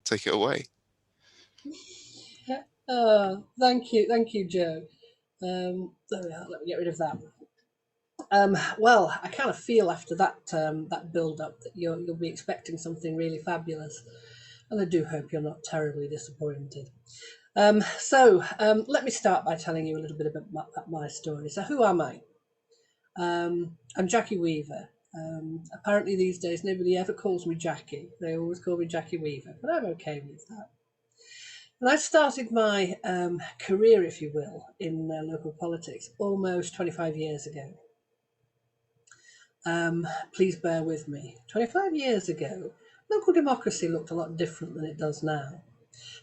take it away. Thank you, Joe. There we are. Let me get rid of that. Well, I kind of feel after that build-up that you'll be expecting something really fabulous, and I do hope you're not terribly disappointed. Let me start by telling you a little bit about my story. So, who am I? I'm Jackie Weaver. Apparently, these days nobody ever calls me Jackie. They always call me Jackie Weaver, but I'm okay with that. And I started my career, if you will, in local politics almost 25 years ago. Please bear with me. 25 years ago, local democracy looked a lot different than it does now.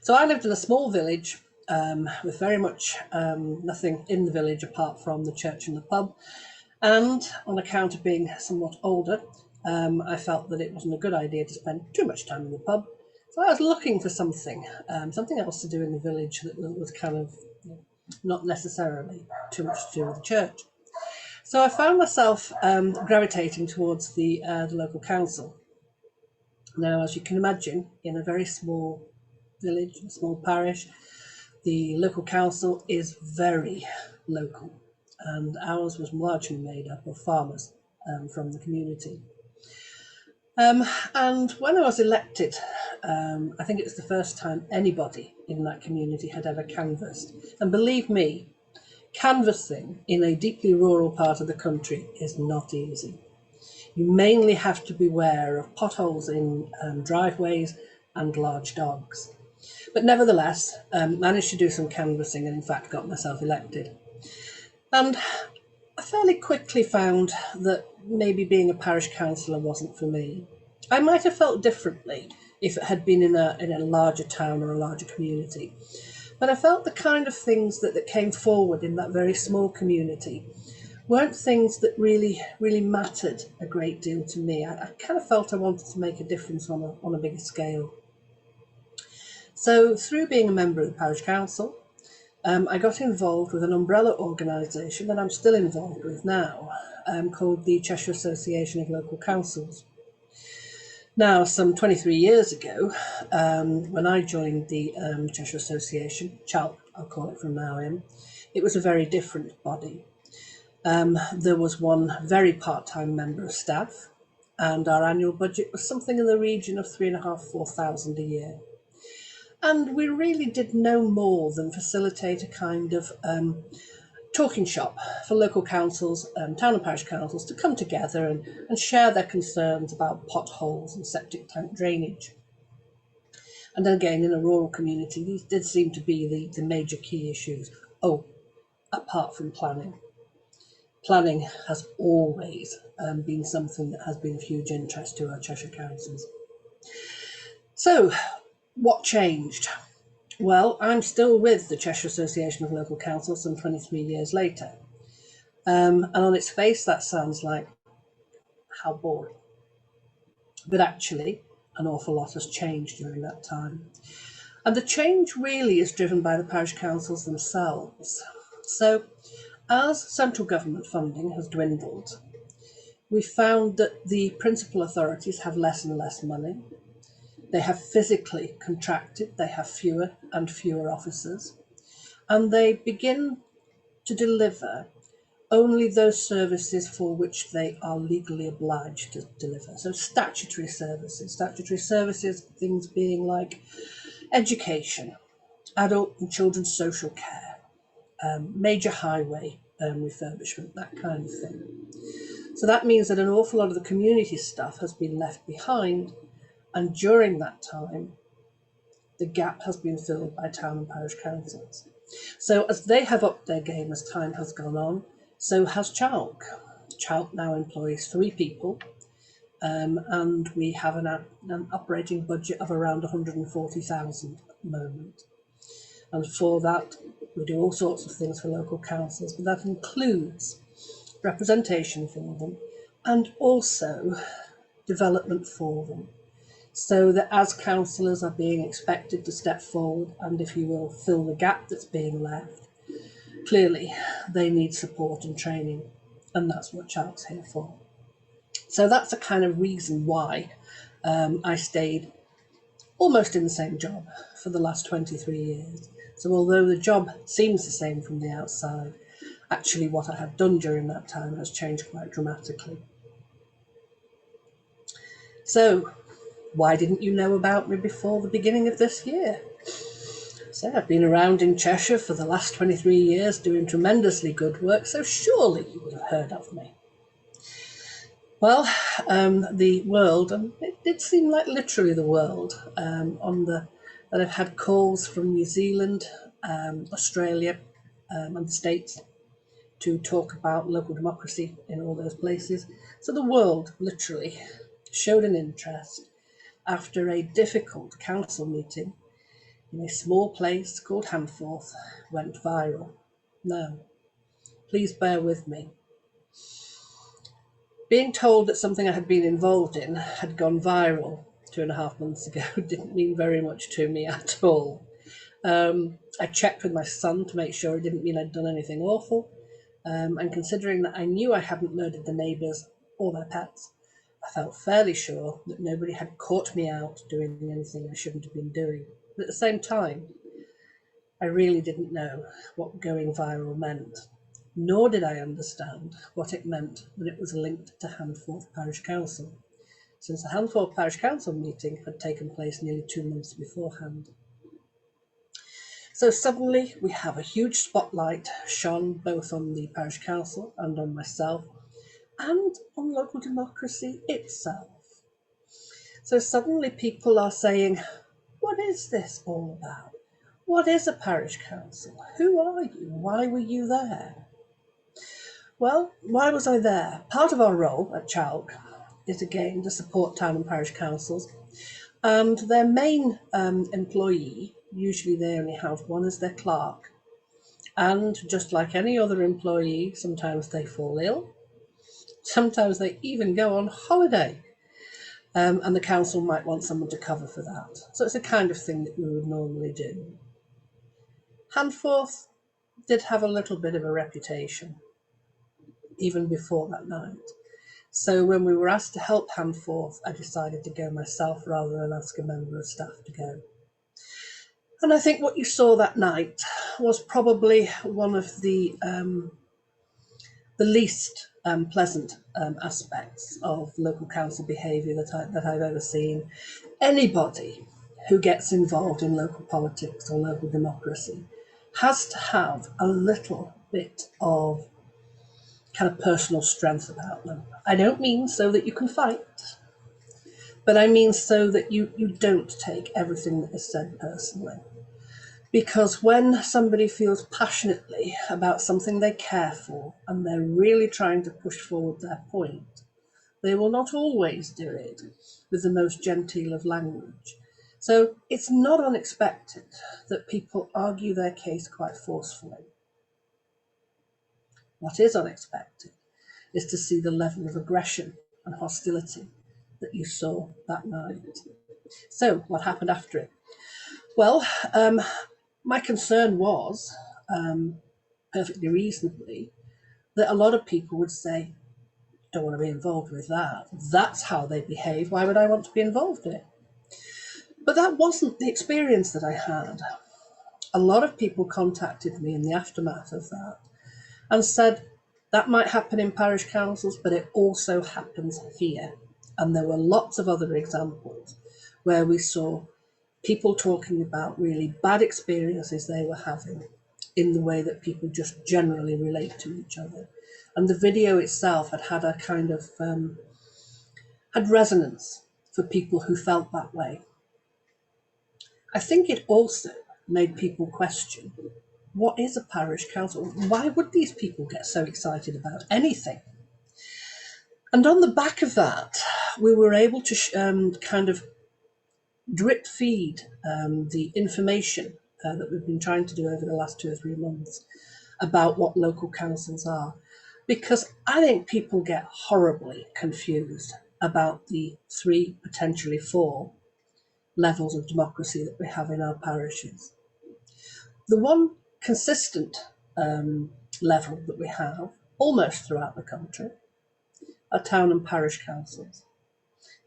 So I lived in a small village with very much nothing in the village apart from the church and the pub. And on account of being somewhat older, I felt that it wasn't a good idea to spend too much time in the pub. So I was looking for something else to do in the village that was kind of not necessarily too much to do with the church. So I found myself gravitating towards the local council. Now, as you can imagine, in a very small village, a small parish, the local council is very local, and ours was largely made up of farmers from the community. And when I was elected, I think it was the first time anybody in that community had ever canvassed. And believe me, canvassing in a deeply rural part of the country is not easy. You mainly have to beware of potholes in driveways and large dogs. But nevertheless, managed to do some canvassing and in fact got myself elected. And I fairly quickly found that maybe being a parish councillor wasn't for me. I might have felt differently if it had been in a larger town or a larger community. But I felt the kind of things that came forward in that very small community weren't things that really mattered a great deal to me. I kind of felt I wanted to make a difference on a bigger scale. So through being a member of the parish council, I got involved with an umbrella organisation that I'm still involved with now, called the Cheshire Association of Local Councils. Now, some 23 years ago, when I joined the Cheshire Association, CHALC, I'll call it from now in, it was a very different body. There was one very part-time member of staff, and our annual budget was something in the region of £3,500–4,000 a year. And we really did no more than facilitate a kind of talking shop for local councils, town and parish councils to come together and share their concerns about potholes and septic tank drainage. And then again, in a rural community, these did seem to be the major key issues. Oh, apart from planning. Planning has always been something that has been of huge interest to our Cheshire councils. So, what changed? Well, I'm still with the Cheshire Association of Local Councils some 23 years later. And on its face, that sounds like, how boring. But actually, an awful lot has changed during that time. And the change really is driven by the parish councils themselves. So, as central government funding has dwindled, we found that the principal authorities have less and less money. They have physically contracted, they have fewer and fewer officers, and they begin to deliver only those services for which they are legally obliged to deliver. So statutory services, things being like education, adult and children's social care, major highway refurbishment, that kind of thing. So that means that an awful lot of the community stuff has been left behind. And during that time, the gap has been filled by town and parish councils. So as they have upped their game as time has gone on, so has CHALC. CHALC now employs 3 people, and we have an operating budget of around 140,000 at the moment. And for that, we do all sorts of things for local councils, but that includes representation for them and also development for them. So that as councillors are being expected to step forward and, if you will, fill the gap that's being left, clearly they need support and training, and that's what CHALC's here for. So that's a kind of reason why I stayed almost in the same job for the last 23 years. So although the job seems the same from the outside, actually what I have done during that time has changed quite dramatically. So why didn't you know about me before the beginning of this year? So I've been around in Cheshire for the last 23 years doing tremendously good work, so surely you would have heard of me. Well, the world, and it did seem like literally the world, that I've had calls from New Zealand, Australia, and the States to talk about local democracy in all those places. So the world literally showed an interest after a difficult council meeting in a small place called Handforth went viral. Now, please bear with me. Being told that something I had been involved in had gone viral 2.5 months ago didn't mean very much to me at all. I checked with my son to make sure it didn't mean I'd done anything awful. And considering that I knew I hadn't murdered the neighbours or their pets, I felt fairly sure that nobody had caught me out doing anything I shouldn't have been doing. But at the same time, I really didn't know what going viral meant, nor did I understand what it meant when it was linked to Handforth Parish Council, since the Handforth Parish Council meeting had taken place nearly 2 months beforehand. So suddenly we have a huge spotlight shone both on the Parish Council and on myself, and on local democracy itself. So suddenly people are saying, what is this all about? What is a parish council? Who are you? Why were you there? Well, why was I there? Part of our role at Chalk is again to support town and parish councils, and their main employee, usually they only have one as their clerk, and just like any other employee, sometimes they fall ill, sometimes they even go on holiday, and the council might want someone to cover for that. So it's the kind of thing that we would normally do. Handforth did have a little bit of a reputation, even before that night. So when we were asked to help Handforth, I decided to go myself rather than ask a member of staff to go. And I think what you saw that night was probably one of the least pleasant aspects of local council behaviour that I've ever seen. Anybody who gets involved in local politics or local democracy has to have a little bit of kind of personal strength about them. I don't mean so that you can fight, but I mean so that you don't take everything that is said personally. Because when somebody feels passionately about something they care for and they're really trying to push forward their point, they will not always do it with the most genteel of language. So it's not unexpected that people argue their case quite forcefully. What is unexpected is to see the level of aggression and hostility that you saw that night. So what happened after it? Well, my concern was, perfectly reasonably, that a lot of people would say, don't want to be involved with that. That's how they behave. Why would I want to be involved in it? But that wasn't the experience that I had. A lot of people contacted me in the aftermath of that and said, that might happen in parish councils, but it also happens here. And there were lots of other examples where we saw people talking about really bad experiences they were having in the way that people just generally relate to each other. And the video itself had a kind of, had resonance for people who felt that way. I think it also made people question, what is a parish council? Why would these people get so excited about anything? And on the back of that, we were able to kind of drip feed the information that we've been trying to do over the last 2 or 3 months about what local councils are. Because I think people get horribly confused about the 3, potentially 4 levels of democracy that we have in our parishes. The one consistent level that we have almost throughout the country are town and parish councils.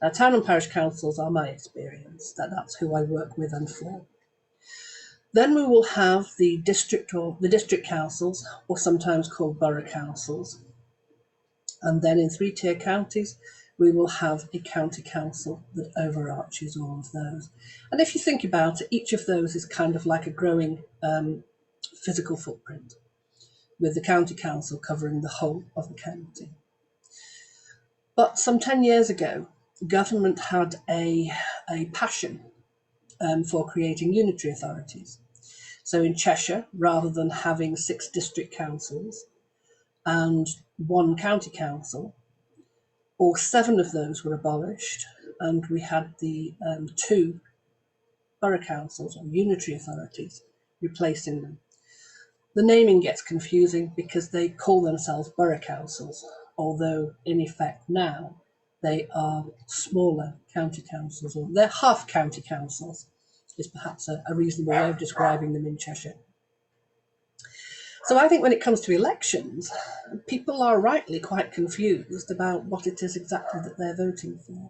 Now, town and parish councils are my experience, that's who I work with and for. Then we will have the district councils, or sometimes called borough councils. And then in 3-tier counties, we will have a county council that overarches all of those. And if you think about it, each of those is kind of like a growing physical footprint, with the county council covering the whole of the county. But some 10 years ago, government had a passion for creating unitary authorities. So in Cheshire, rather than having 6 district councils and 1 county council, all 7 of those were abolished, and we had the 2 borough councils or unitary authorities replacing them. The naming gets confusing because they call themselves borough councils, although in effect now they are smaller county councils, or they're half county councils, is perhaps a reasonable way of describing them in Cheshire. So I think when it comes to elections, people are rightly quite confused about what it is exactly that they're voting for.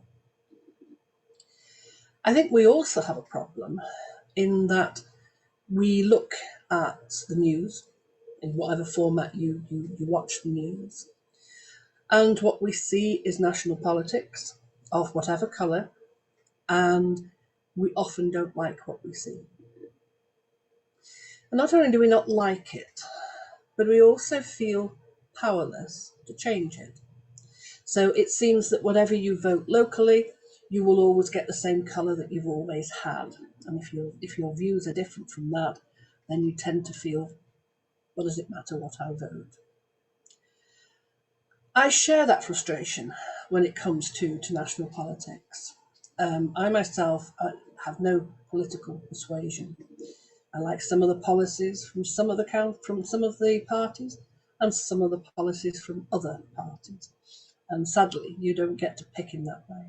I think we also have a problem in that we look at the news, in whatever format you watch the news, and what we see is national politics of whatever colour, and we often don't like what we see. And not only do we not like it, but we also feel powerless to change it. So it seems that whatever you vote locally, you will always get the same colour that you've always had. And if your views are different from that, then you tend to feel, what does it matter what I vote? I share that frustration when it comes to national politics. I myself have no political persuasion. I like some of the policies from some of the parties, and some of the policies from other parties. And sadly, you don't get to pick in that way.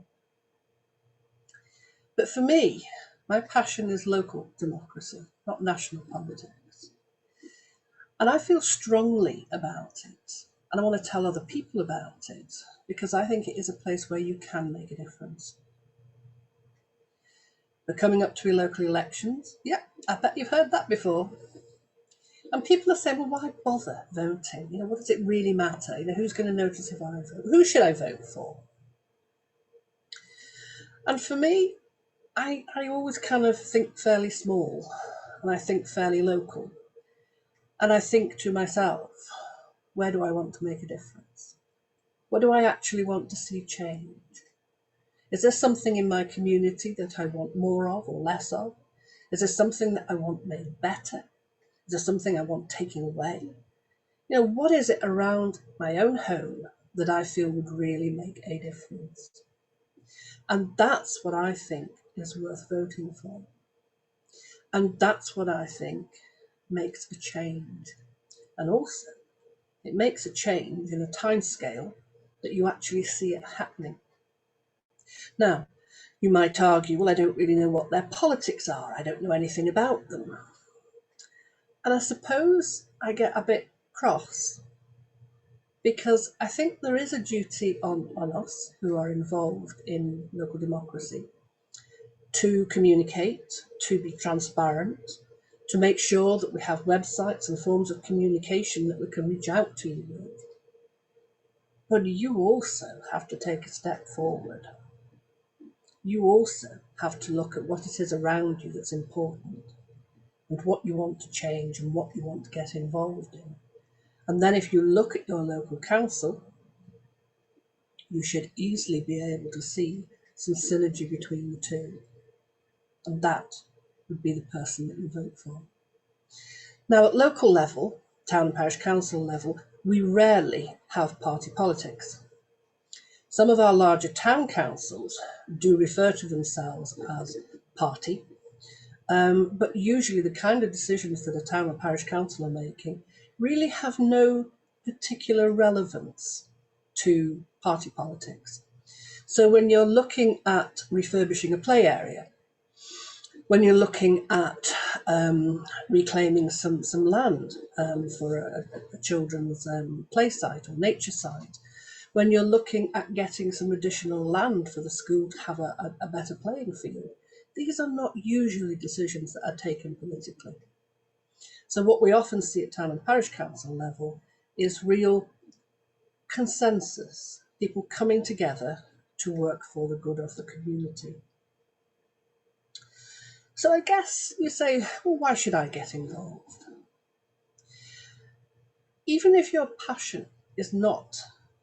But for me, my passion is local democracy, not national politics. And I feel strongly about it. And I want to tell other people about it, because I think it is a place where you can make a difference. We're coming up to local elections. Yeah, I bet you've heard that before. And people are saying, well, why bother voting? What does it really matter? Who's going to notice if I vote? Who should I vote for? And for me, I always kind of think fairly small, and I think fairly local. And I think to myself, where do I want to make a difference? What do I actually want to see change? Is there something in my community that I want more of or less of? Is there something that I want made better? Is there something I want taken away? What is it around my own home that I feel would really make a difference? And that's what I think is worth voting for. And that's what I think makes a change. And also, it makes a change in a time scale that you actually see it happening. Now, you might argue, well, I don't really know what their politics are. I don't know anything about them. And I suppose I get a bit cross, because I think there is a duty on us who are involved in local democracy to communicate, to be transparent, to make sure that we have websites and forms of communication that we can reach out to you with. But you also have to take a step forward. You also have to look at what it is around you that's important, and what you want to change and what you want to get involved in. And then if you look at your local council, you should easily be able to see some synergy between the two. And that would be the person that you vote for. Now, at local level, town and parish council level, we rarely have party politics. Some of our larger town councils do refer to themselves as party, but usually the kind of decisions that a town or parish council are making really have no particular relevance to party politics. So when you're looking at refurbishing a play area, when you're looking at reclaiming some land for a children's play site or nature site, when you're looking at getting some additional land for the school to have a better playing field, these are not usually decisions that are taken politically. So what we often see at town and parish council level is real consensus, people coming together to work for the good of the community. So I guess you say, well, why should I get involved? Even if your passion is not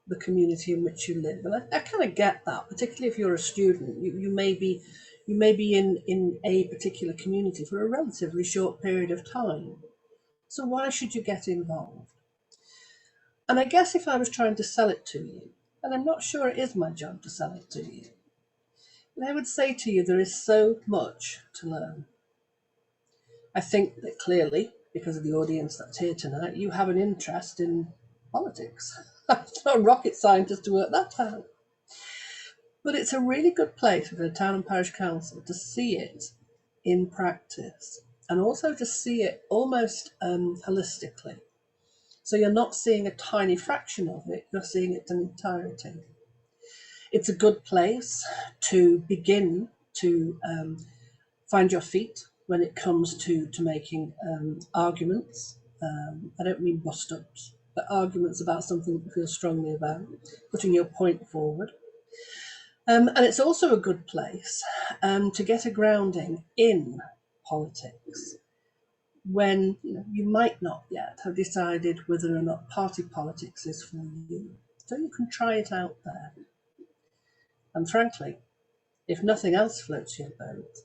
the community in which you live, and I kind of get that, particularly if you're a student, you may be in a particular community for a relatively short period of time. So why should you get involved? And I guess if I was trying to sell it to you, and I'm not sure it is my job to sell it to you, but I would say to you there is so much to learn. I think that clearly, because of the audience that's here tonight, you have an interest in politics. I'm not a rocket scientist to work that out. But it's a really good place for the town and parish council to see it in practice and also to see it almost holistically. So you're not seeing a tiny fraction of it, you're seeing it in entirety. It's a good place to begin to find your feet when it comes to making arguments. I don't mean bust-ups, but arguments about something that you feel strongly about, putting your point forward. And it's also a good place to get a grounding in politics when you might not yet have decided whether or not party politics is for you. So you can try it out there. And frankly, if nothing else floats your boat,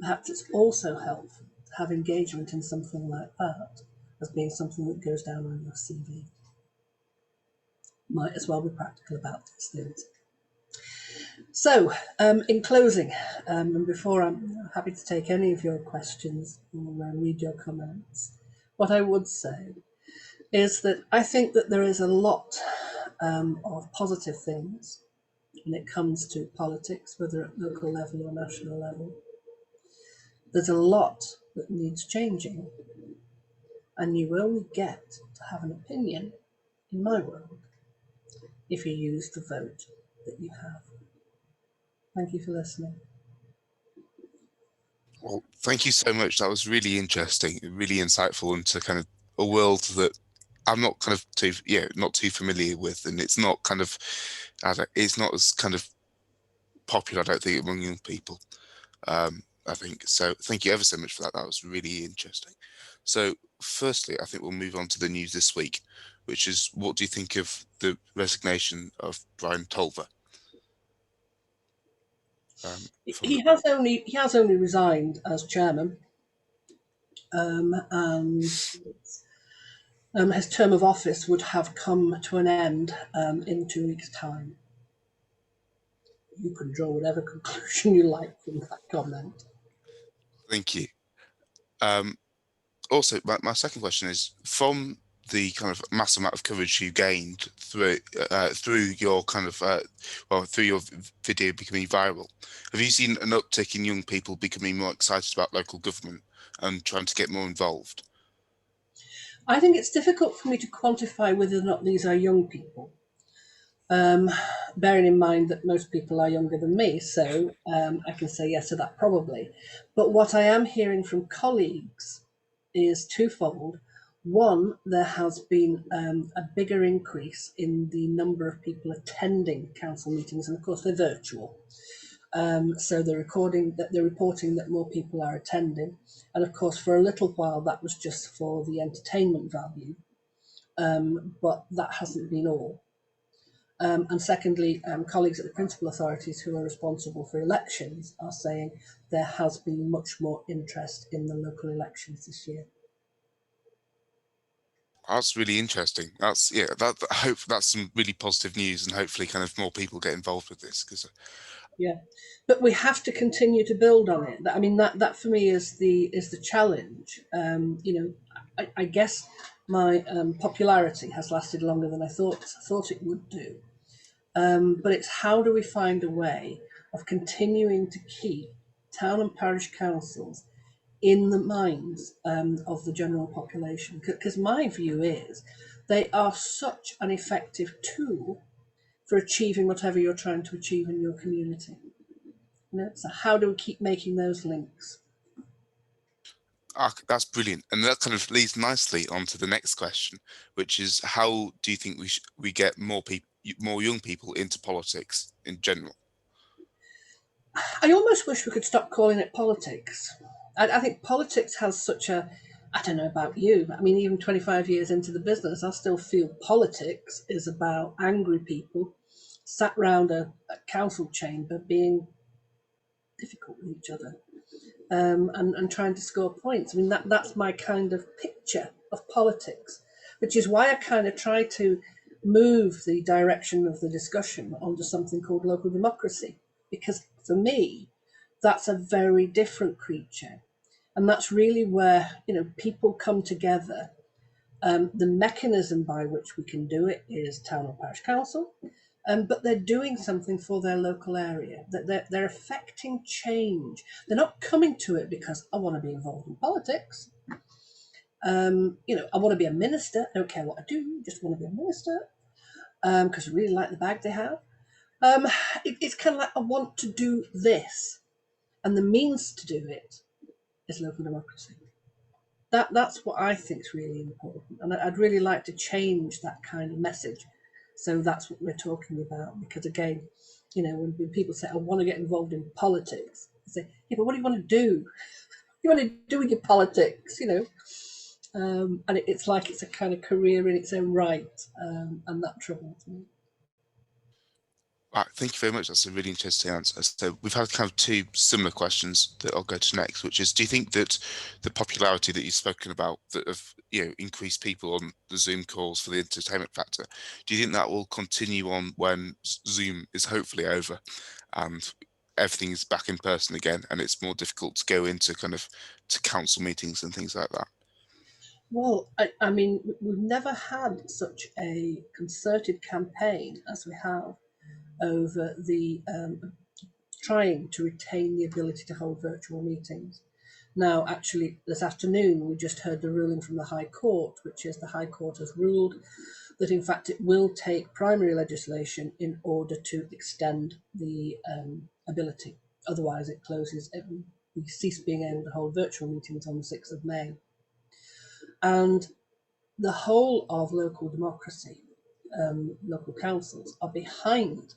perhaps it's also helpful to have engagement in something like that as being something that goes down on your CV. Might as well be practical about these things. So, in closing, and before I'm happy to take any of your questions or read your comments, what I would say is that I think that there is a lot of positive things when it comes to politics, whether at local level or national level. There's a lot that needs changing, and you only get to have an opinion in my world if you use the vote that you have. Thank you for listening. Well, thank you so much. That was really interesting, really insightful into kind of a world that I'm not kind of not too familiar with, and it's not kind of, it's not as kind of popular, I don't think, among young people. I think so. Thank you ever so much for that. That was really interesting. So, firstly, I think we'll move on to the news this week, which is, what do you think of the resignation of Brian Tolver? He has only resigned as chairman, and his term of office would have come to an end in 2 weeks' time. You can draw whatever conclusion you like from that comment. Thank you. Also, my second question is, from the kind of mass amount of coverage you gained through your kind of through your video becoming viral, have you seen an uptick in young people becoming more excited about local government and trying to get more involved? I think it's difficult for me to quantify whether or not these are young people, bearing in mind that most people are younger than me, so I can say yes to that probably. But what I am hearing from colleagues is twofold. One, there has been a bigger increase in the number of people attending council meetings, and of course they're virtual. So they're reporting that more people are attending, and of course for a little while that was just for the entertainment value, but that hasn't been all. And secondly, colleagues at the principal authorities who are responsible for elections are saying there has been much more interest in the local elections this year. That's really interesting. I hope that's some really positive news, and hopefully kind of more people get involved with this. Yeah, but we have to continue to build on it. I mean, that for me is the challenge. I guess my popularity has lasted longer than I thought it would do. But it's how do we find a way of continuing to keep town and parish councils in the minds of the general population? Because my view is they are such an effective tool for achieving whatever you're trying to achieve in your community. So how do we keep making those links? That's brilliant, and that kind of leads nicely onto the next question, which is how do you think we get more young people into politics in general? I almost wish we could stop calling it politics. I think politics has such a, I don't know about you, but I mean, even 25 years into the business, I still feel politics is about angry people sat round a council chamber being difficult with each other, and trying to score points. I mean, that's my kind of picture of politics, which is why I kind of try to move the direction of the discussion onto something called local democracy, because for me, that's a very different creature. And that's really where, people come together. The mechanism by which we can do it is town or parish council, but they're doing something for their local area. That they're affecting change. They're not coming to it because I want to be involved in politics. I want to be a minister. I don't care what I do, just want to be a minister because I really like the bag they have. It's kind of like I want to do this, and the means to do it is local democracy. That's what I think is really important, and I'd really like to change that kind of message. So that's what we're talking about. Because again, when people say I want to get involved in politics, I say, yeah, but what do you want to do? You want to do with your politics, and it's like it's a kind of career in its own right, and that troubles me. Thank you very much. That's a really interesting answer. So we've had kind of two similar questions that I'll go to next, which is, do you think that the popularity that you've spoken about that have increased people on the Zoom calls for the entertainment factor, do you think that will continue on when Zoom is hopefully over and everything is back in person again and it's more difficult to go into kind of to council meetings and things like that? Well, I mean, we've never had such a concerted campaign as we have over the trying to retain the ability to hold virtual meetings. Now, actually, this afternoon we just heard the ruling from the High Court, which is the High Court has ruled that in fact it will take primary legislation in order to extend the ability. Otherwise, it closes. We cease being able to hold virtual meetings on the 6th of May. And the whole of local democracy, local councils, are behind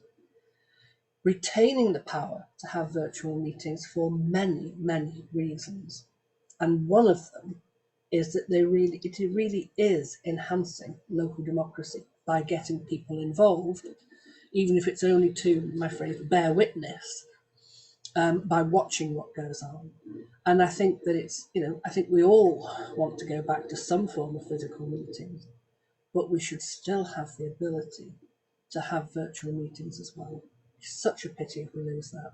retaining the power to have virtual meetings for many, many reasons. And one of them is that it really is enhancing local democracy by getting people involved, even if it's only to, my phrase, bear witness, by watching what goes on. And I think that I think we all want to go back to some form of physical meetings, but we should still have the ability to have virtual meetings as well. It's such a pity if we lose that.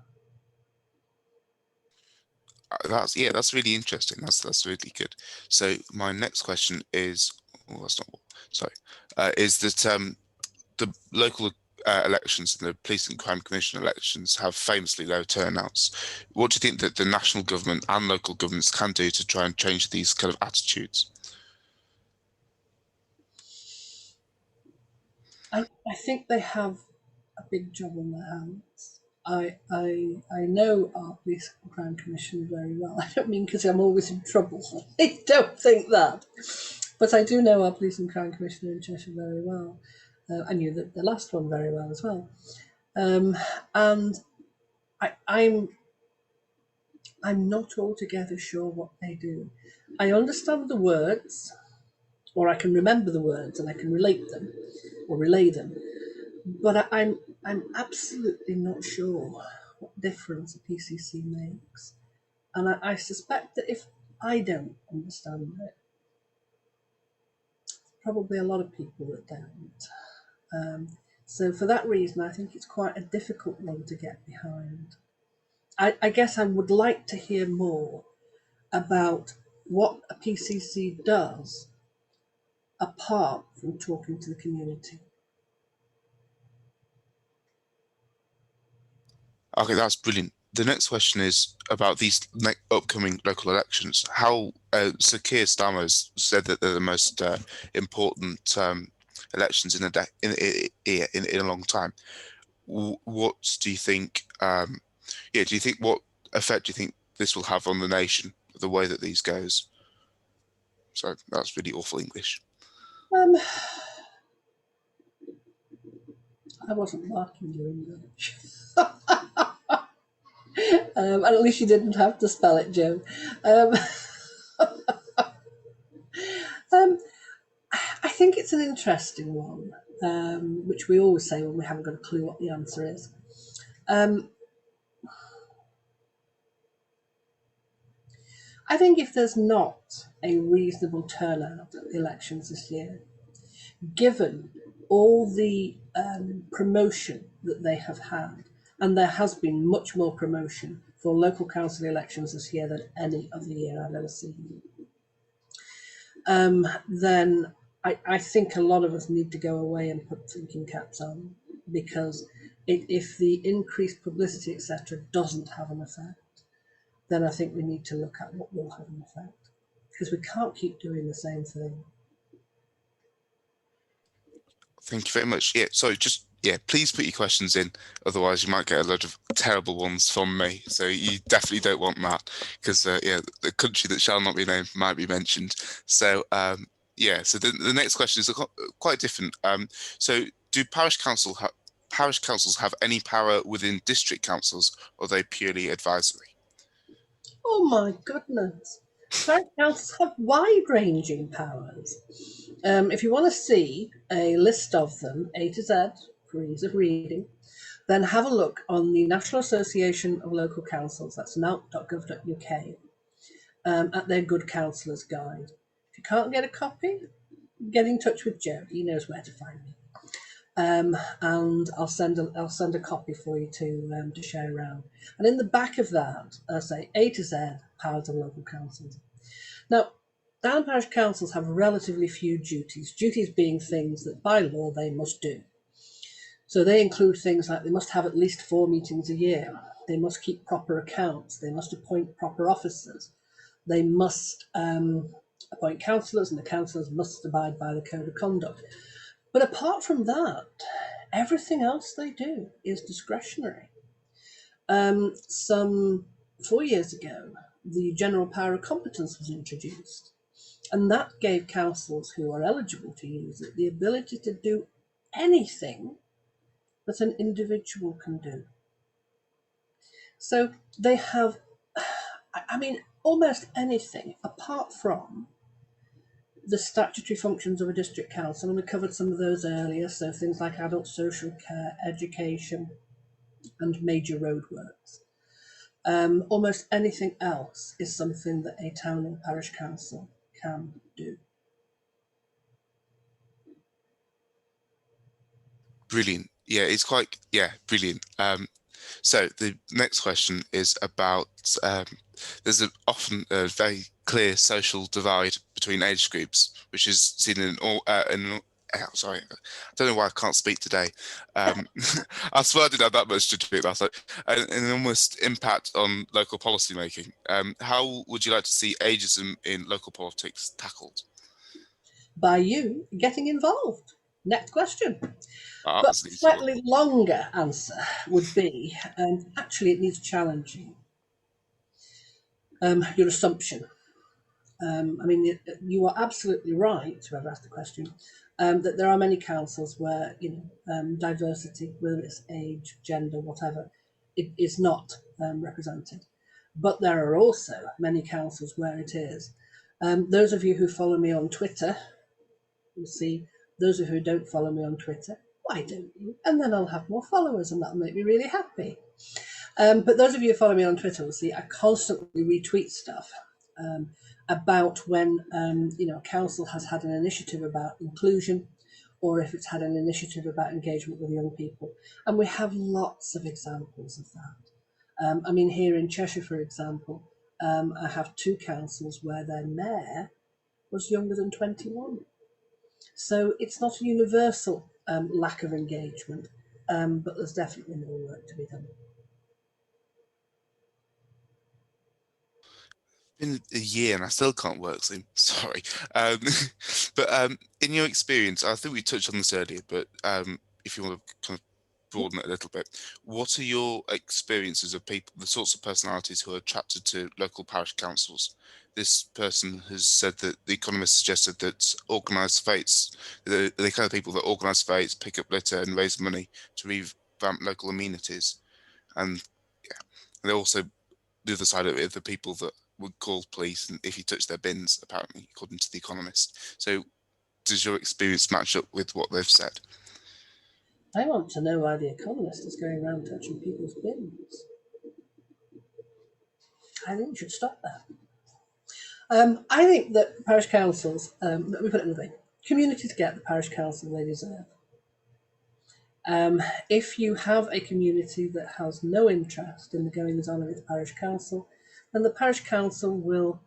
That's really interesting. That's really good. So my next question is, oh, that's not sorry, is that the local elections and the police and crime commission elections have famously low turnouts. What do you think that the national government and local governments can do to try and change these kind of attitudes? I think they have a big job on their hands. I know our police and crime commissioner very well. I don't mean because I'm always in trouble. I don't think that. But I do know our police and crime commissioner in Cheshire very well. I knew the last one very well as well. And I'm not altogether sure what they do. I understand the words, or I can remember the words and I can relate them or relay them. But I'm absolutely not sure what difference a PCC makes. And I suspect that if I don't understand it, probably a lot of people that don't. So for that reason, I think it's quite a difficult one to get behind. I guess I would like to hear more about what a PCC does apart from talking to the community. Okay, that's brilliant. The next question is about these upcoming local elections. How Sir Keir Starmer's said that they're the most important elections in in a long time. What do you think? Yeah, do you think what effect do you think this will have on the nation, the way that these goes? So that's really awful English. Um, I wasn't marking your English. And at least you didn't have to spell it, Joe. Um, um, I think it's an interesting one, which we always say when we haven't got a clue what the answer is. Um, I think if there's not a reasonable turnout at the elections this year, given all the promotion that they have had, and there has been much more promotion for local council elections this year than any other year I've ever seen, then I think a lot of us need to go away and put thinking caps on, because if the increased publicity, etc., doesn't have an effect, then I think we need to look at what will have an effect, because we can't keep doing the same thing. Thank you very much. Yeah, so just yeah, please put your questions in. Otherwise, you might get a lot of terrible ones from me. So you definitely don't want that because yeah, the country that shall not be named might be mentioned. So yeah, so the next question is quite different. So do parish councils have any power within district councils, or are they purely advisory? Oh my goodness. Parish councils have wide ranging powers. If you want to see a list of them, A to Z, for ease of reading, then have a look on the National Association of Local Councils, that's nalt.gov.uk, at their Good Councillors Guide. If you can't get a copy, get in touch with Joe. He knows where to find me. And I'll send a copy for you to share around. And in the back of that, I say A to Z powers of local councils. Now, down parish councils have relatively few duties. Duties being things that by law they must do. So they include things like they must have at least 4 meetings a year. They must keep proper accounts. They must appoint proper officers. They must appoint councillors, and the councillors must abide by the code of conduct. But apart from that, everything else they do is discretionary. Some 4 years ago, the general power of competence was introduced, and that gave councils who are eligible to use it the ability to do anything that an individual can do. So they have, I mean, almost anything apart from the statutory functions of a district council, and we covered some of those earlier, so things like adult social care, education, and major roadworks. Almost anything else is something that a town or parish council can do. Brilliant. Yeah, it's quite yeah, brilliant. So the next question is about there's often a very clear social divide between age groups, which is seen sorry, I don't know why I can't speak today. I swear I didn't have that much to do last night. An almost impact on local policy making. How would you like to see ageism in local politics tackled? By you getting involved. Next question. Ah, But that's a an easy one. slightly longer answer would be actually, it needs challenging. Your assumption. I mean, you are absolutely right, whoever asked the question, that there are many councils where diversity, whether it's age, gender, whatever, it is not represented. But there are also many councils where it is. Those of you who follow me on Twitter will see. Those of you who don't follow me on Twitter, why don't you? And then I'll have more followers, and that'll make me really happy. But those of you who follow me on Twitter will see I constantly retweet stuff about when a council has had an initiative about inclusion, or if it's had an initiative about engagement with young people, and we have lots of examples of that. I mean, here in Cheshire, for example, I have 2 councils where their mayor was younger than 21. So it's not a universal lack of engagement, but there's definitely more work to be done. been a year and I still can't work, so sorry. Um, but in your experience, I think we touched on this earlier, but if you want to kind of broaden it a little bit, what are your experiences of people, the sorts of personalities who are attracted to local parish councils? This person has said that The Economist suggested that organised fates, the kind of people that organise fates, pick up litter, and raise money to revamp local amenities, and yeah, and they also the other side of it, the people that would call police and if you touch their bins, apparently, according to The Economist. So does your experience match up with what they've said? I want to know why The Economist is going around touching people's bins. I think we should stop that. I think that parish councils, let me put it another way, communities get the parish council they deserve. If you have a community that has no interest in the goings on of its parish council, then the parish council will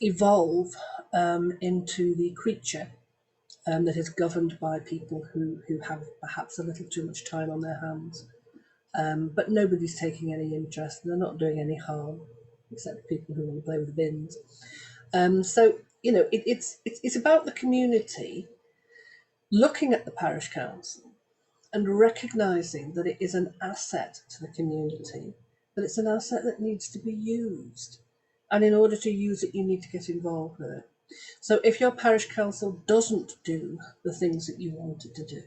evolve into the creature that is governed by people who have perhaps a little too much time on their hands. But nobody's taking any interest and they're not doing any harm, except people who want to play with the bins. So, you know, it's about the community looking at the parish council and recognising that it is an asset to the community, that it's an asset that needs to be used. And in order to use it, you need to get involved with it. So if your parish council doesn't do the things that you want it to do,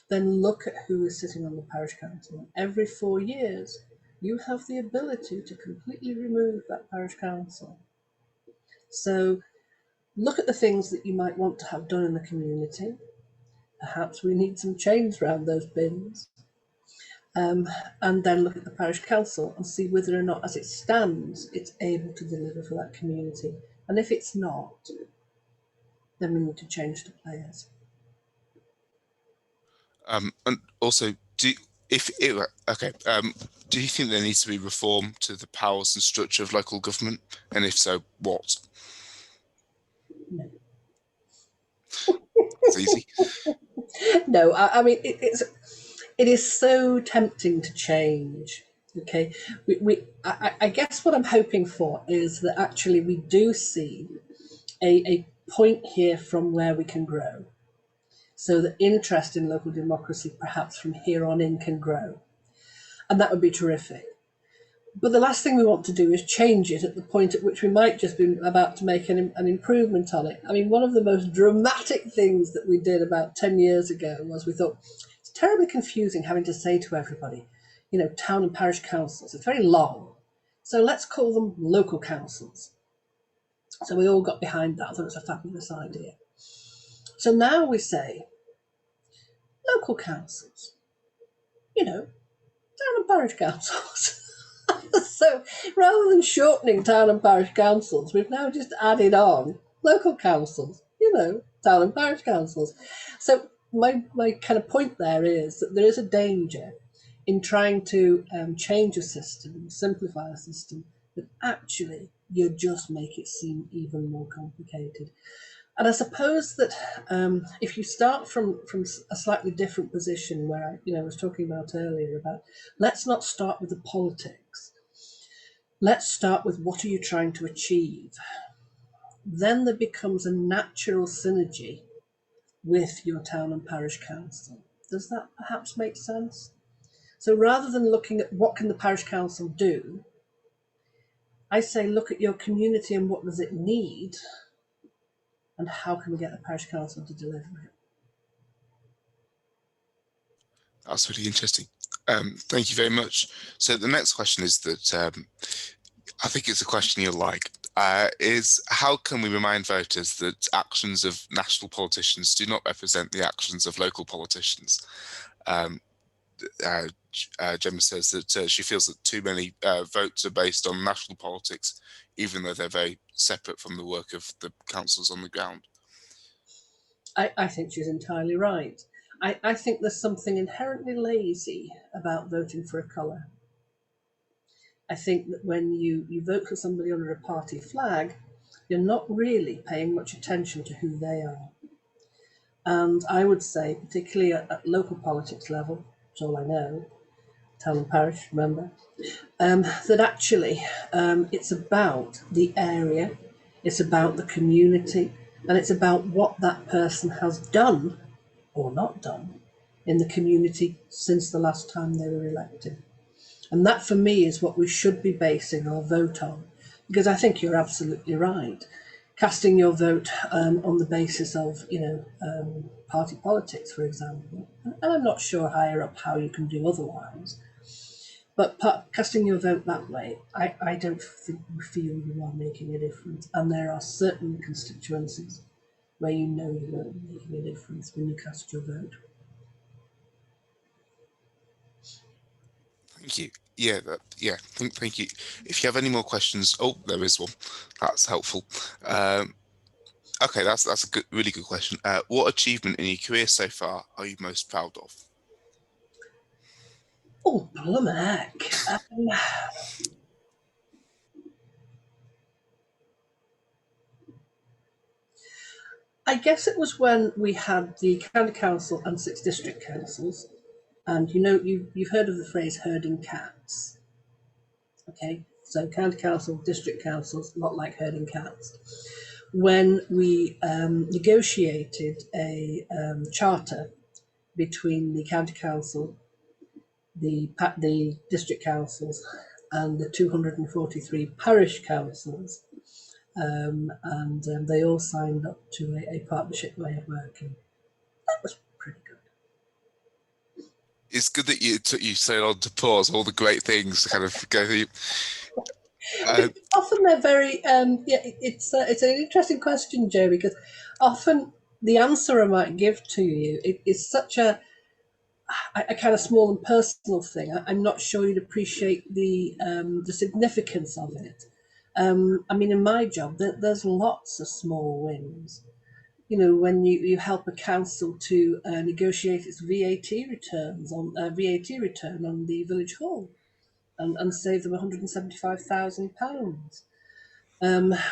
then look at who is sitting on the parish council. Every 4 years, you have the ability to completely remove that parish council. So look at the things that you might want to have done in the community. Perhaps we need some chains around those bins. And then look at the parish council and see whether or not, as it stands, it's able to deliver for that community. And if it's not, then we need to change the players. And also, if it, okay, do you think there needs to be reform to the powers and structure of local government? And if so, what? No, It's easy. no. I mean, it is so tempting to change. Okay, I guess what I'm hoping for is that actually we do see a point here from where we can grow. So the interest in local democracy, perhaps from here on in, can grow. And that would be terrific. But the last thing we want to do is change it at the point at which we might just be about to make an improvement on it. I mean, one of the most dramatic things that we did about 10 years ago was we thought it's terribly confusing having to say to everybody, you know, town and parish councils. It's very long. So let's call them local councils. So we all got behind that. I thought it was a fabulous idea. So now we say local councils, you know, town and parish councils. So rather than shortening town and parish councils, we've now just added on local councils, you know, town and parish councils. So my kind of point there is that there is a danger in trying to change a system, simplify a system, that actually you just make it seem even more complicated. And I suppose that if you start from a slightly different position, where I was talking about earlier about let's not start with the politics, let's start with what are you trying to achieve. Then there becomes a natural synergy with your town and parish council. Does that perhaps make sense? So rather than looking at what can the parish council do, I say look at your community and what does it need, and how can we get the parish council to deliver it. That's really interesting. Thank you very much. So the next question is that I think it's a question you'll like. Is how can we remind voters that actions of national politicians do not represent the actions of local politicians? Um, Gemma says that she feels that too many votes are based on national politics, even though they're very separate from the work of the councils on the ground. I think she's entirely right. I think there's something inherently lazy about voting for a colour. I think that when you vote for somebody under a party flag, you're not really paying much attention to who they are. And I would say, particularly at local politics level, which is all I know, town and parish, remember, that actually it's about the area, it's about the community, and it's about what that person has done or not done in the community since the last time they were elected. And that for me is what we should be basing our vote on. Because I think you're absolutely right. Casting your vote on the basis of, party politics, for example, and I'm not sure higher up how you can do otherwise, but casting your vote that way, I don't think you feel you are making a difference. And there are certain constituencies where you know you won't be making a difference when you cast your vote. Thank you. Yeah, thank you. If you have any more questions, oh, there is one. That's helpful. Okay, that's a really good question. What achievement in your career so far are you most proud of? Oh, blimey. I guess it was when we had the county council and 6 district councils, and you've heard of the phrase herding cats. Okay, so county council, district councils, a lot like herding cats. When we negotiated a charter between the county council, the district councils, and the 243 parish councils, and they all signed up to a partnership way of working. That was pretty good. It's good that you took you so long to pause all the great things to kind of go through. Because often they're very it's an interesting question, Joe, because often the answer I might give to you is such a kind of small and personal thing. I'm not sure you'd appreciate the significance of it. I mean, in my job, there's lots of small wins. When you help a council to negotiate its VAT return on the village hall, and save them £175,000.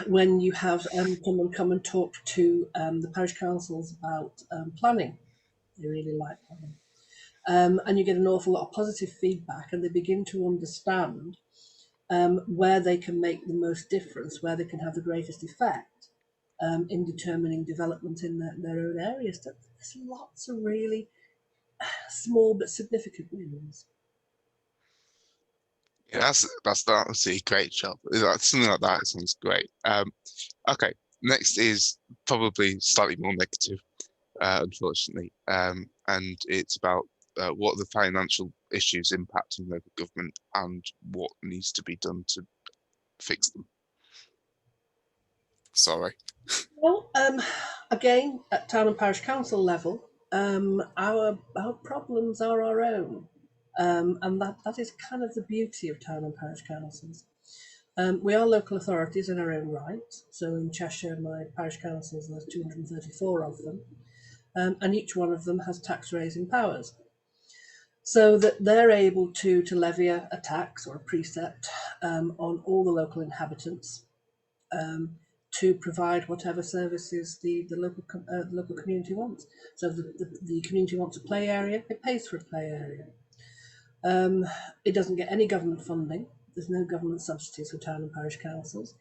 When you have someone come and talk to the parish councils about planning, they really like planning. And you get an awful lot of positive feedback, and they begin to understand where they can make the most difference, where they can have the greatest effect in determining development in their own areas. There's lots of really small but significant wins. Yeah, that's a great job. Something like that sounds great. Okay, next is probably slightly more negative, unfortunately, and it's about what are the financial issues impacting local government and what needs to be done to fix them. Sorry. Well, again, at town and parish council level, our problems are our own, and that is kind of the beauty of town and parish councils. We are local authorities in our own right. So in Cheshire, my parish councils, there's 234 of them, and each one of them has tax raising powers, so that they're able to levy a tax or a precept on all the local inhabitants. To provide whatever services the local community wants. So if the community wants a play area, it pays for a play area. It doesn't get any government funding. There's no government subsidies for town and parish councils.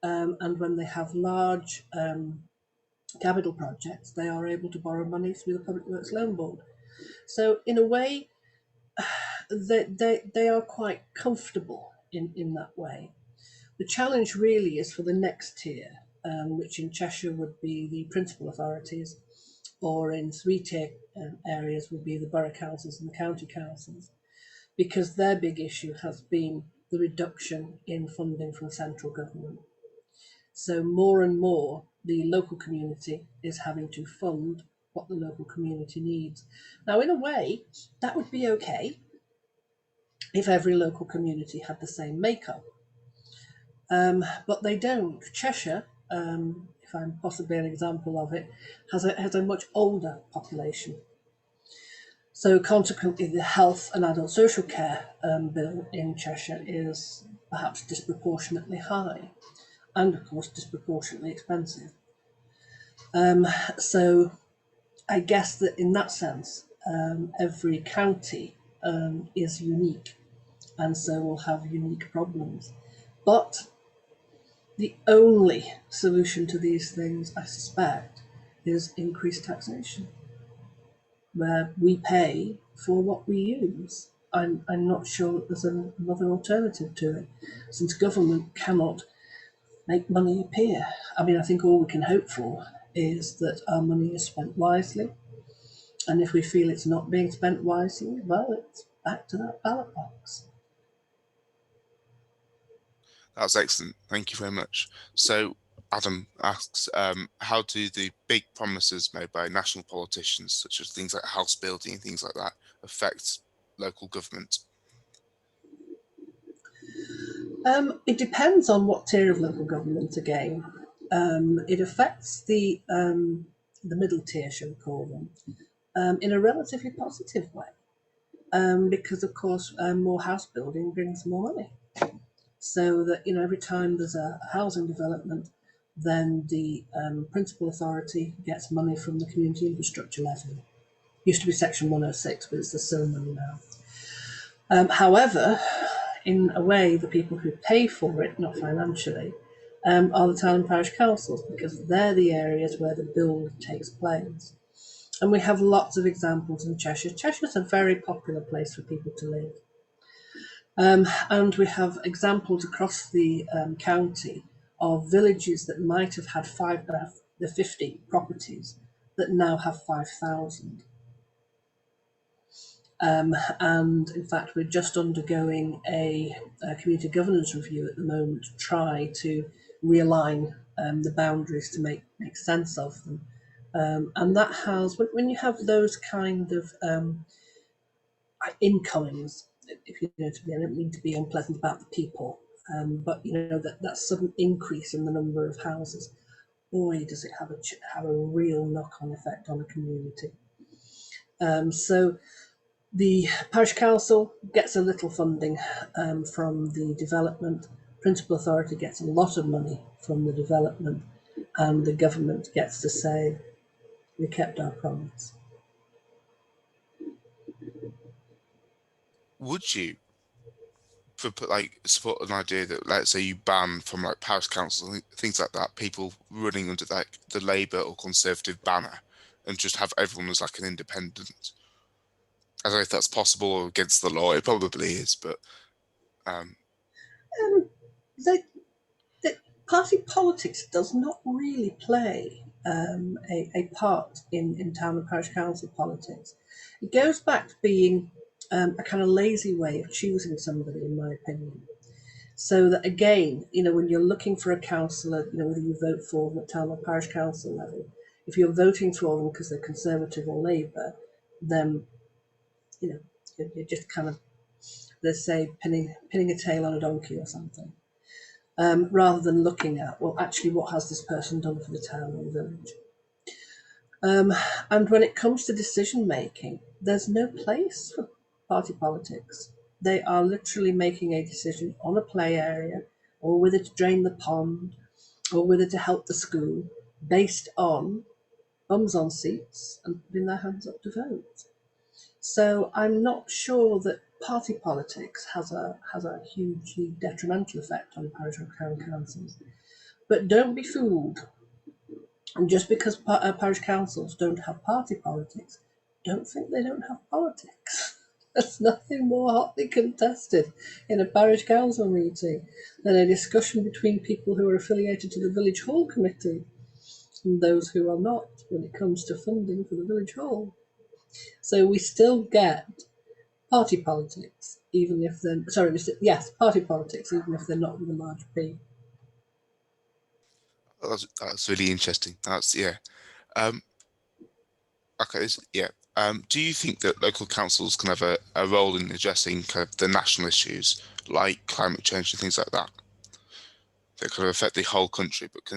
And when they have large capital projects, they are able to borrow money through the Public Works Loan Board. So in a way, they are quite comfortable in that way. The challenge really is for the next tier, which in Cheshire would be the principal authorities, or in 3-tier areas would be the borough councils and the county councils, because their big issue has been the reduction in funding from central government. So more and more, the local community is having to fund what the local community needs. Now, in a way, that would be okay if every local community had the same makeup. But they don't. Cheshire, if I'm possibly an example of it, has a much older population. So consequently, the health and adult social care bill in Cheshire is perhaps disproportionately high, and of course disproportionately expensive. So I guess that in that sense, every county is unique, and so will have unique problems. But the only solution to these things, I suspect, is increased taxation, where we pay for what we use. I'm not sure that there's another alternative to it, since government cannot make money appear. I mean, I think all we can hope for is that our money is spent wisely, and if we feel it's not being spent wisely, well, it's back to that ballot box. That's excellent. Thank you very much. So, Adam asks, how do the big promises made by national politicians, such as things like house building and things like that, affect local government? It depends on what tier of local government again. It affects the middle tier, shall we call them, in a relatively positive way, because of course more house building brings more money. So that every time there's a housing development, then the principal authority gets money from the community infrastructure levy. Used to be Section 106, but it's the same money now. However, in a way, the people who pay for it, not financially, are the town and parish councils, because they're the areas where the build takes place. And we have lots of examples in Cheshire. Cheshire's a very popular place for people to live. And we have examples across the county of villages that might have had 50 properties that now have 5,000. And in fact, we're just undergoing a community governance review at the moment to try to realign the boundaries to make sense of them. And that has, when you have those kind of incomings, if you know to me, I don't mean to be unpleasant about the people, but that sudden increase in the number of houses, boy, does it have a real knock-on effect on a community. So the parish council gets a little funding from the development. Principal authority gets a lot of money from the development, and the government gets to say, we kept our promise. Would you support an idea that, let's say, you ban from like parish councils, things like that, people running under like the Labour or Conservative banner, and just have everyone as like an independent? I don't know if that's possible or against the law. It probably is, but um, Um, the, the party politics does not really play a part in town and parish council politics. It goes back to being a kind of lazy way of choosing somebody, in my opinion. So that again, when you're looking for a councillor, whether you vote for them at town or parish council level, if you're voting for them because they're Conservative or Labour, then you're just kind of, let's say, pinning a tail on a donkey or something, rather than looking at, well, actually, what has this person done for the town or the village? And when it comes to decision making, there's no place for party politics. They are literally making a decision on a play area, or whether to drain the pond, or whether to help the school, based on bums on seats and putting their hands up to vote. So I'm not sure that party politics has a hugely detrimental effect on parish or town councils. But don't be fooled. And just because parish councils don't have party politics, don't think they don't have politics. There's nothing more hotly contested in a parish council meeting than a discussion between people who are affiliated to the village hall committee and those who are not when it comes to funding for the village hall. So we still get party politics, even if they're yes, party politics, even if they're not with a large P. that's really interesting. That's yeah. Um, okay, yeah. Do you think that local councils can have a role in addressing kind of the national issues like climate change and things like that kind of affect the whole country? But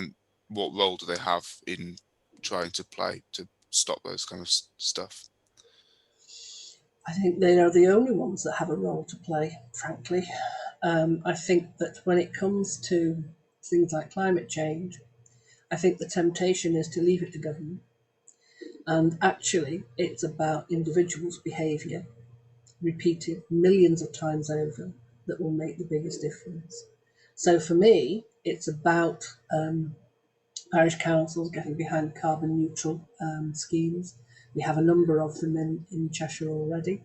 what role do they have in trying to play to stop those kind of stuff? I think they are the only ones that have a role to play, frankly. I think that when it comes to things like climate change, I think the temptation is to leave it to government. And actually, it's about individuals' behaviour. repeated millions of times over that will make the biggest difference. So for me, it's about parish councils getting behind carbon neutral schemes. We have a number of them in Cheshire already.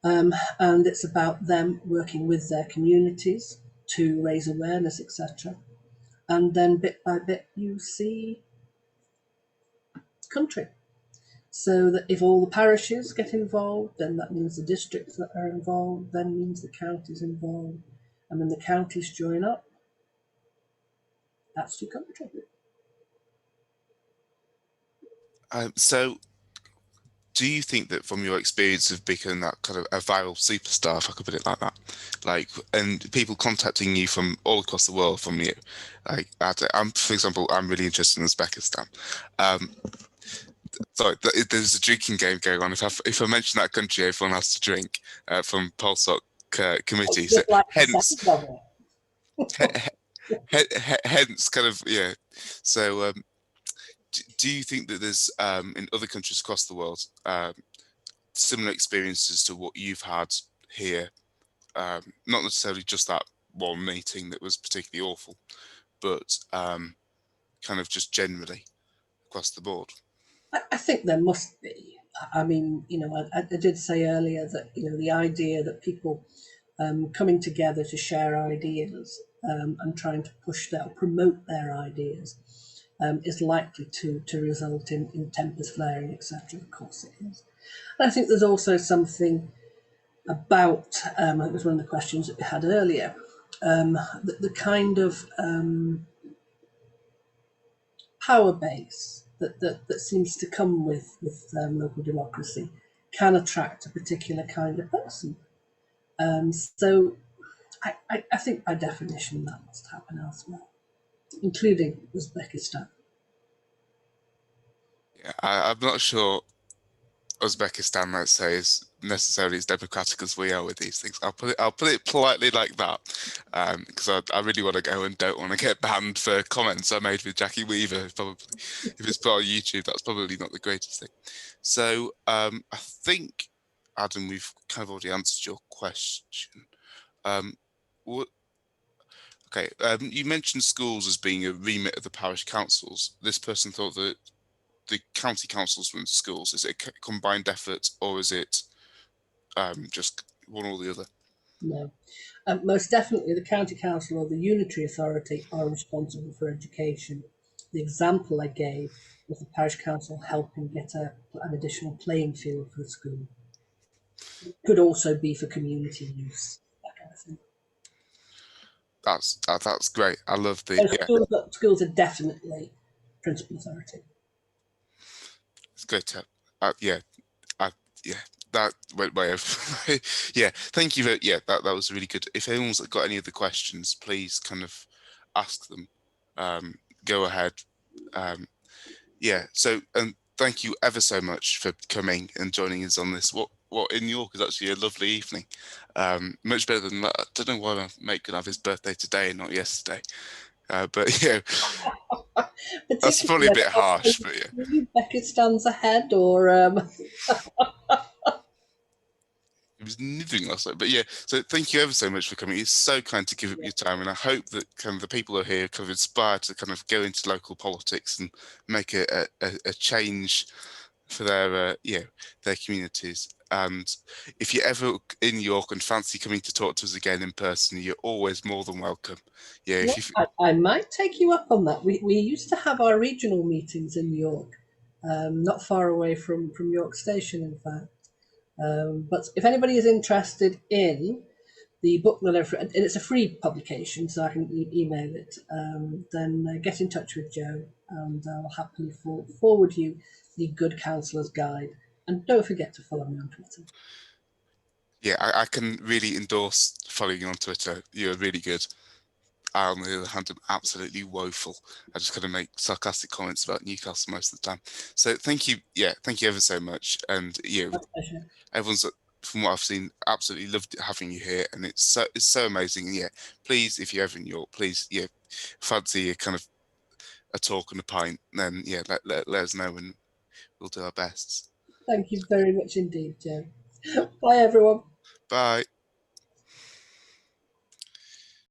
And it's about them working with their communities to raise awareness, etc. And then bit by bit, you see country. So that if all the parishes get involved, then that means the districts that are involved, then means the counties involved. And when the counties join up, that's your country. So do you think that from your experience of becoming that kind of a viral superstar, if I could put it like that, like, and people contacting you from all across the world from you, like, I'm, for example, I'm really interested in Uzbekistan. Sorry, there's a drinking game going on. If I mention that country, everyone has to drink from PolSoc committee. It's So just like a hence, second of it. hence, kind of, yeah. So do you think that there's in other countries across the world similar experiences to what you've had here? Not necessarily just that one meeting that was particularly awful, but kind of just generally across the board. I think there must be. I mean, I did say earlier that, the idea that people coming together to share ideas and trying to push their, promote their ideas is likely to result in tempers flaring, etc. Of course it is. And I think there's also something about, it was one of the questions that we had earlier, the kind of power base that seems to come with local democracy can attract a particular kind of person. So I think by definition that must happen elsewhere, including Uzbekistan. Yeah, I'm not sure Uzbekistan, let's say, is necessarily as democratic as we are with these things. I'll put it politely like that, because I really want to go and don't want to get banned for comments I made with Jackie Weaver. Probably, if it's put on YouTube, that's probably not the greatest thing. So I think, Adam, we've kind of already answered your question. What? Okay, you mentioned schools as being a remit of the parish councils. This person thought that the county councils run schools. Is it a combined effort, or is it just one or the other? No. Most definitely, the county council or the unitary authority are responsible for education. The example I gave was the parish council helping get an additional playing field for the school. It could also be for community use, that kind of thing. That's great. I love the So yeah. schools are definitely principal authority. It's good to yeah. I yeah. That went way over. Yeah. Thank you. Yeah. That was really good. If anyone's got any other questions, please kind of ask them. Go ahead. Yeah. So thank you ever so much for coming and joining us on this. What in York is actually a lovely evening. Much better than that. I don't know why my mate could have his birthday today and not yesterday. But yeah, that's Particularly probably a bit harsh. But yeah, when Becca stands ahead, or it was nipping last night. But yeah, so thank you ever so much for coming. It's so kind to give up your time, and I hope that kind of the people who are here kind of inspired to kind of go into local politics and make a change for their their communities. And if you're ever in York and fancy coming to talk to us again in person, you're always more than welcome. Yeah, yeah, if you I might take you up on that. We used to have our regional meetings in York, not far away from York Station, in fact. But if anybody is interested in the book that and it's a free publication, so I can email it, then get in touch with Joe, and I'll happily forward you the Good Counsellor's Guide. And don't forget to follow me on Twitter. yeah, I can really endorse following you on Twitter. You're really good. I, on the other hand, am absolutely woeful. I just kind of make sarcastic comments about Newcastle most of the time. So thank you. Yeah, thank you ever so much. And My pleasure. everyone's, from what I've seen, absolutely loved having you here, and it's so amazing. And yeah, please, if you're ever in York, please, yeah, fancy a kind of a talk and a pint, then yeah, let us know and we'll do our best. Thank you very much indeed, Joe. Bye, everyone. Bye.